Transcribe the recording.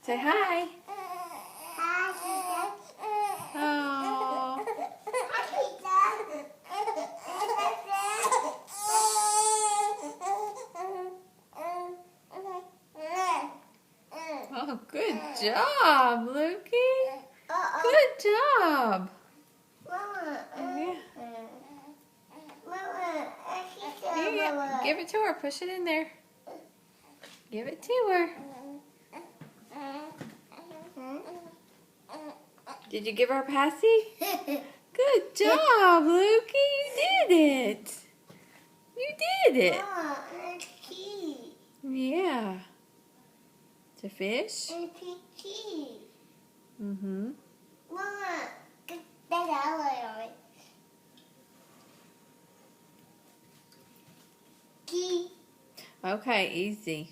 Say hi. Hi, teacher. Oh. Oh, good job, Lukey. Good job. Yeah. Give it to her. Push it in there. Give it to her. Did you give her a passy? Good job, Lukey. You did it. You did it. Yeah. It's a fish? Mm-hmm. Okay, easy.